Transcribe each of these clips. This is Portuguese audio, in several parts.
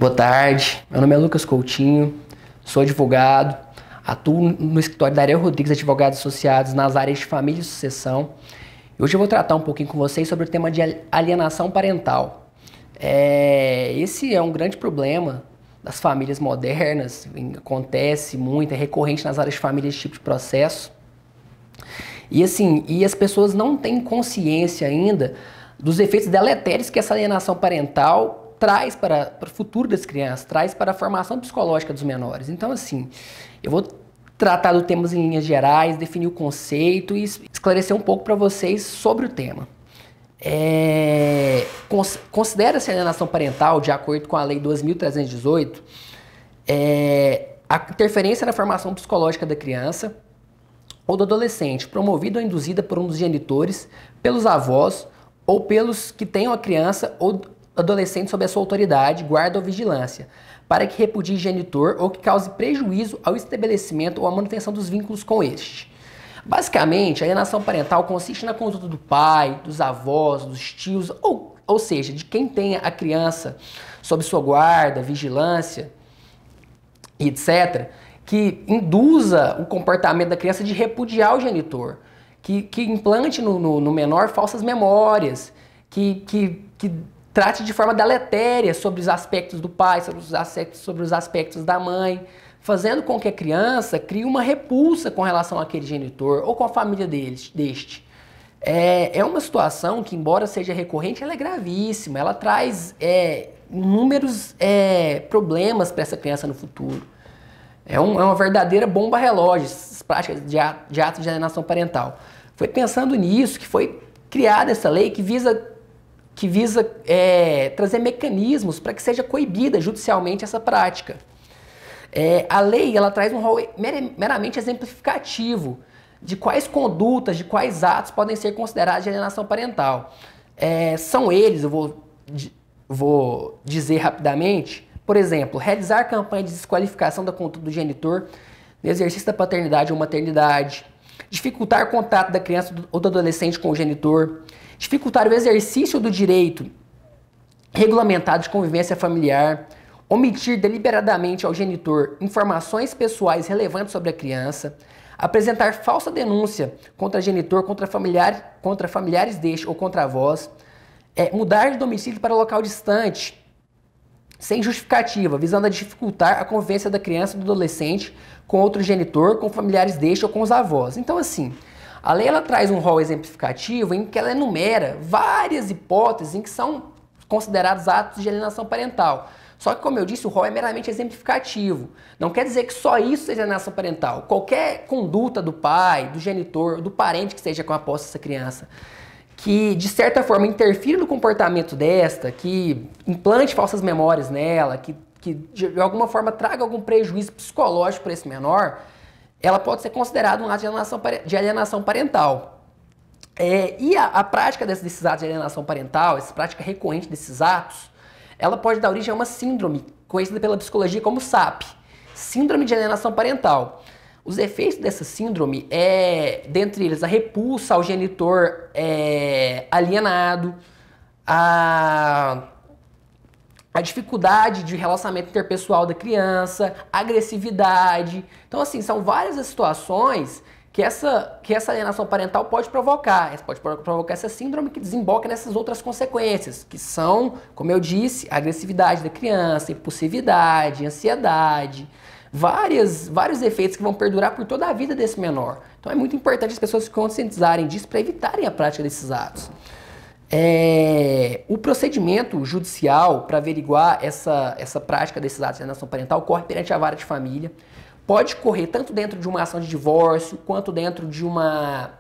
Boa tarde, meu nome é Lucas Coutinho, sou advogado, atuo no escritório da Ariel Rodrigues Advogados Associados nas áreas de família e sucessão. Hoje eu vou tratar um pouquinho com vocês sobre o tema de alienação parental. Esse é um grande problema das famílias modernas, acontece muito, é recorrente nas áreas de família esse tipo de processo. E as pessoas não têm consciência ainda dos efeitos deletérios que essa alienação parental traz para o futuro das crianças, traz para a formação psicológica dos menores. Então, assim, eu vou tratar do tema em linhas gerais, definir o conceito e esclarecer um pouco para vocês sobre o tema. Considera-se a alienação parental, de acordo com a Lei 2.318, a interferência na formação psicológica da criança ou do adolescente, promovida ou induzida por um dos genitores, pelos avós ou pelos que tenham a criança ou adolescente sob a sua autoridade, guarda ou vigilância, para que repudie genitor ou que cause prejuízo ao estabelecimento ou à manutenção dos vínculos com este. Basicamente, a alienação parental consiste na conduta do pai, dos avós, dos tios, ou seja, de quem tenha a criança sob sua guarda, vigilância, etc., que induza o comportamento da criança de repudiar o genitor, que implante no menor falsas memórias, que trate de forma deletéria sobre os aspectos do pai, sobre os aspectos da mãe, fazendo com que a criança crie uma repulsa com relação àquele genitor ou com a família deste. É uma situação que, embora seja recorrente, ela é gravíssima, ela traz inúmeros problemas para essa criança no futuro. É uma verdadeira bomba relógio, essas práticas de atos de alienação parental. Foi pensando nisso que foi criada essa lei que visa trazer mecanismos para que seja coibida judicialmente essa prática. A lei ela traz um rol meramente exemplificativo de quais condutas, de quais atos podem ser considerados de alienação parental. São eles, eu vou dizer rapidamente, por exemplo, realizar campanha de desqualificação da conduta do genitor no exercício da paternidade ou maternidade, dificultar o contato da criança ou do adolescente com o genitor, dificultar o exercício do direito regulamentado de convivência familiar, omitir deliberadamente ao genitor informações pessoais relevantes sobre a criança, apresentar falsa denúncia contra genitor, contra familiares deste ou contra avós, mudar de domicílio para local distante, sem justificativa, visando a dificultar a convivência da criança ou do adolescente com outro genitor, com familiares deste ou com os avós. Então, assim, a lei ela traz um rol exemplificativo em que ela enumera várias hipóteses em que são considerados atos de alienação parental. Só que, como eu disse, o rol é meramente exemplificativo. Não quer dizer que só isso seja alienação parental. Qualquer conduta do pai, do genitor, do parente que esteja com a posse dessa criança, que de certa forma interfira no comportamento desta, que implante falsas memórias nela, que de alguma forma traga algum prejuízo psicológico para esse menor, ela pode ser considerada um ato de alienação parental. A prática desses atos de alienação parental, essa prática recorrente desses atos, ela pode dar origem a uma síndrome conhecida pela psicologia como SAP, Síndrome de Alienação Parental. Os efeitos dessa síndrome dentre eles, a repulsa ao genitor alienado, a dificuldade de relacionamento interpessoal da criança, agressividade. Então, assim, são várias as situações que essa alienação parental pode provocar. Pode provocar essa síndrome que desemboca nessas outras consequências, que são, como eu disse, a agressividade da criança, impulsividade, ansiedade, vários efeitos que vão perdurar por toda a vida desse menor. Então é muito importante as pessoas se conscientizarem disso para evitarem a prática desses atos. O procedimento judicial para averiguar essa prática desses atos de alienação parental corre perante a vara de família. Pode correr tanto dentro de uma ação de divórcio, quanto dentro de uma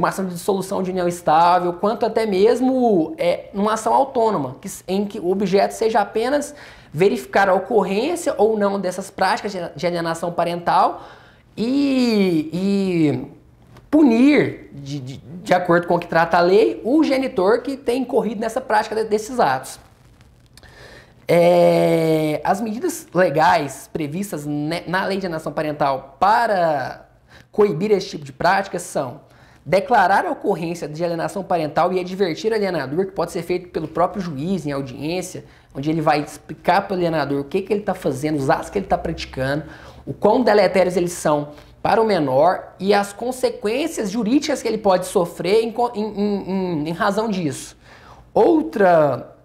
ação de dissolução de união estável, quanto até mesmo numa ação autônoma, em que o objeto seja apenas verificar a ocorrência ou não dessas práticas de alienação parental e punir, de acordo com o que trata a lei, o genitor que tem incorrido nessa prática desses atos. As medidas legais previstas na lei de alienação parental para coibir esse tipo de prática são declarar a ocorrência de alienação parental e advertir o alienador, que pode ser feito pelo próprio juiz em audiência, onde ele vai explicar para o alienador o que ele está fazendo, os atos que ele está praticando, o quão deletérios eles são para o menor e as consequências jurídicas que ele pode sofrer em razão disso. Outra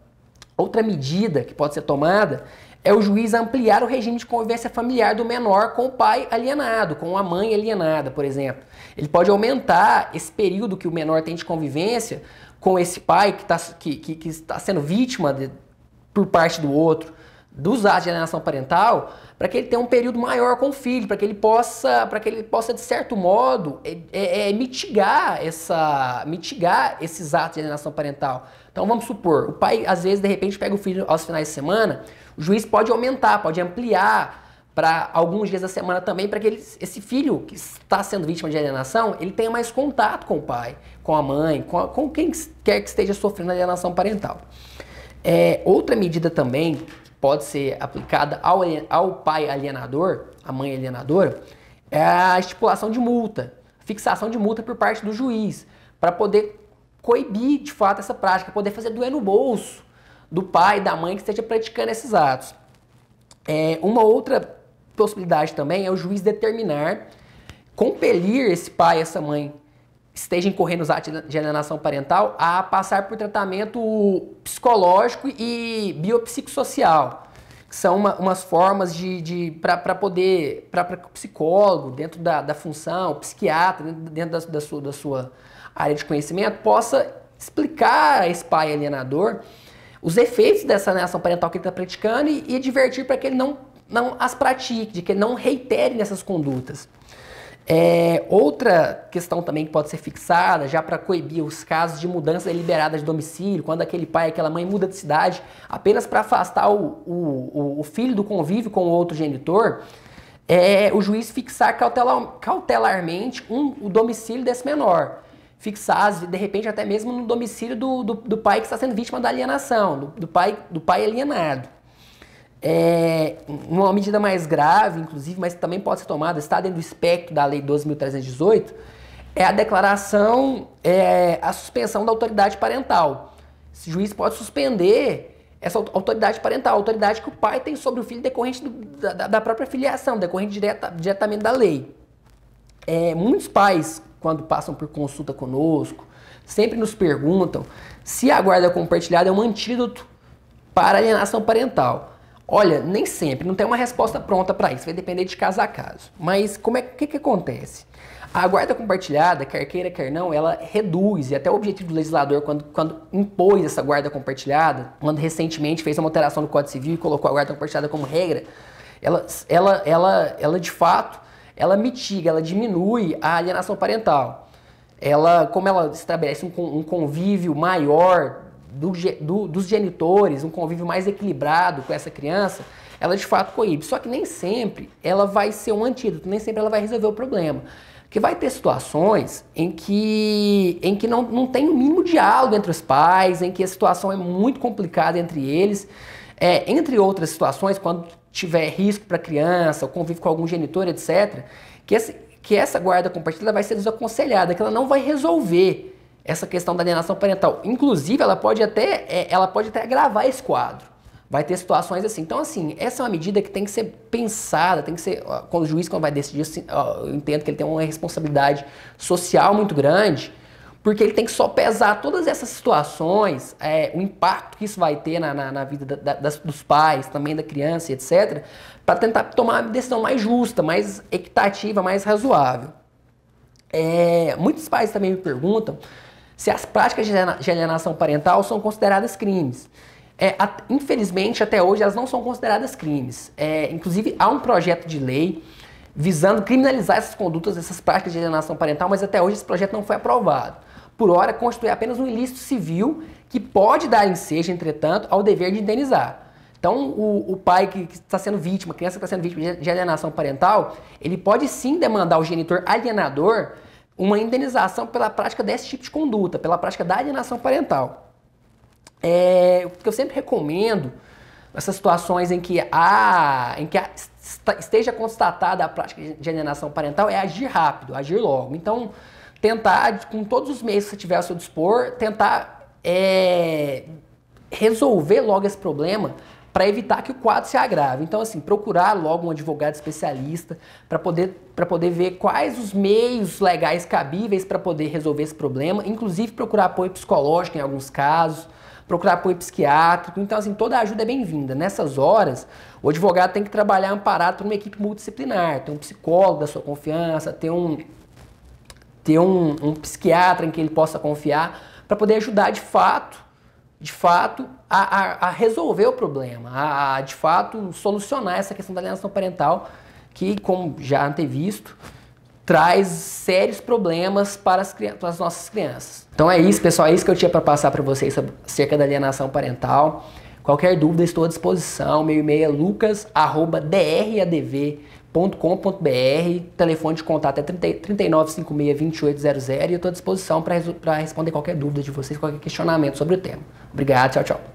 medida que pode ser tomada é o juiz ampliar o regime de convivência familiar do menor com o pai alienado, com a mãe alienada, por exemplo. Ele pode aumentar esse período que o menor tem de convivência com esse pai que está sendo vítima por parte do outro dos atos de alienação parental, para que ele tenha um período maior com o filho, para que ele possa de certo modo, mitigar esses atos de alienação parental. Então vamos supor, o pai às vezes de repente pega o filho aos finais de semana, o juiz pode aumentar, pode ampliar para alguns dias da semana também, para que esse filho que está sendo vítima de alienação, ele tenha mais contato com o pai, com a mãe, com quem quer que esteja sofrendo alienação parental. Outra medida também pode ser aplicada ao pai alienador, à mãe alienadora, é a estipulação de multa, fixação de multa por parte do juiz, para poder coibir de fato essa prática, poder fazer doer no bolso do pai e da mãe que esteja praticando esses atos. Uma outra possibilidade também é o juiz determinar, compelir esse pai e essa mãe que esteja incorrendo os atos de alienação parental a passar por tratamento psicológico e biopsicossocial, que são umas formas para o psicólogo, dentro da função, o psiquiatra, dentro da sua área de conhecimento, possa explicar a esse pai alienador os efeitos dessa alienação parental que ele está praticando e advertir para que ele não as pratique, de que ele não reitere nessas condutas. Outra questão também que pode ser fixada, já para coibir os casos de mudança deliberada de domicílio, quando aquele pai, aquela mãe muda de cidade apenas para afastar o filho do convívio com o outro genitor, o juiz fixar cautelarmente o domicílio desse menor. Fixar, de repente, até mesmo no domicílio do pai que está sendo vítima da alienação, do pai alienado. Uma medida mais grave, inclusive, mas também pode ser tomada, está dentro do espectro da Lei 12.318, é a declaração, a suspensão da autoridade parental. Esse juiz pode suspender essa autoridade parental, a autoridade que o pai tem sobre o filho decorrente da própria filiação, decorrente diretamente da lei. Muitos pais, quando passam por consulta conosco, sempre nos perguntam se a guarda compartilhada é um antídoto para a alienação parental. Olha, nem sempre, não tem uma resposta pronta para isso, vai depender de caso a caso. Mas o que acontece? A guarda compartilhada, quer queira, quer não, ela reduz, e até o objetivo do legislador, quando impôs essa guarda compartilhada, quando recentemente fez uma alteração no Código Civil e colocou a guarda compartilhada como regra, ela de fato, ela mitiga, ela diminui a alienação parental. Como ela estabelece um convívio maior dos genitores, um convívio mais equilibrado com essa criança, ela de fato coíbe. Só que nem sempre ela vai ser um antídoto, nem sempre ela vai resolver o problema. Porque vai ter situações em que não tem o mínimo diálogo entre os pais, em que a situação é muito complicada entre eles. Entre outras situações, quando tiver risco para a criança, ou convive com algum genitor, etc., que essa guarda compartilhada vai ser desaconselhada, que ela não vai resolver essa questão da alienação parental. Inclusive, ela pode até agravar esse quadro. Vai ter situações assim. Então, assim, essa é uma medida que tem que ser pensada, tem que ser... Quando o juiz vai decidir, eu entendo que ele tem uma responsabilidade social muito grande, porque ele tem que só pesar todas essas situações, o impacto que isso vai ter na vida dos pais, também da criança, etc., para tentar tomar uma decisão mais justa, mais equitativa, mais razoável. Muitos pais também me perguntam se as práticas de alienação parental são consideradas crimes. Infelizmente, até hoje, elas não são consideradas crimes. Inclusive, há um projeto de lei visando criminalizar essas condutas, essas práticas de alienação parental, mas até hoje esse projeto não foi aprovado. Por hora, constitui apenas um ilícito civil que pode dar ensejo, entretanto, ao dever de indenizar. Então, o pai que está sendo vítima, a criança que está sendo vítima de alienação parental, ele pode sim demandar ao genitor alienador uma indenização pela prática desse tipo de conduta, pela prática da alienação parental. O que eu sempre recomendo, nessas situações em que esteja constatada a prática de alienação parental, é agir rápido, agir logo. Então, tentar, com todos os meios que você tiver ao seu dispor, tentar resolver logo esse problema para evitar que o quadro se agrave. Então, assim, procurar logo um advogado especialista para poder ver quais os meios legais cabíveis para poder resolver esse problema, inclusive procurar apoio psicológico em alguns casos, procurar apoio psiquiátrico. Então, assim, toda ajuda é bem-vinda. Nessas horas, o advogado tem que trabalhar amparado por uma equipe multidisciplinar, ter um psicólogo da sua confiança, ter um psiquiatra em que ele possa confiar para poder ajudar de fato, a resolver o problema, a de fato solucionar essa questão da alienação parental que, como já antevisto, traz sérios problemas para as nossas crianças. Então é isso, pessoal, é isso que eu tinha para passar para vocês acerca da alienação parental. Qualquer dúvida, estou à disposição. Meu e-mail é lucas@dradv.com.br, telefone de contato é 3956-2800 e eu estou à disposição para responder qualquer dúvida de vocês, qualquer questionamento sobre o tema. Obrigado, tchau, tchau.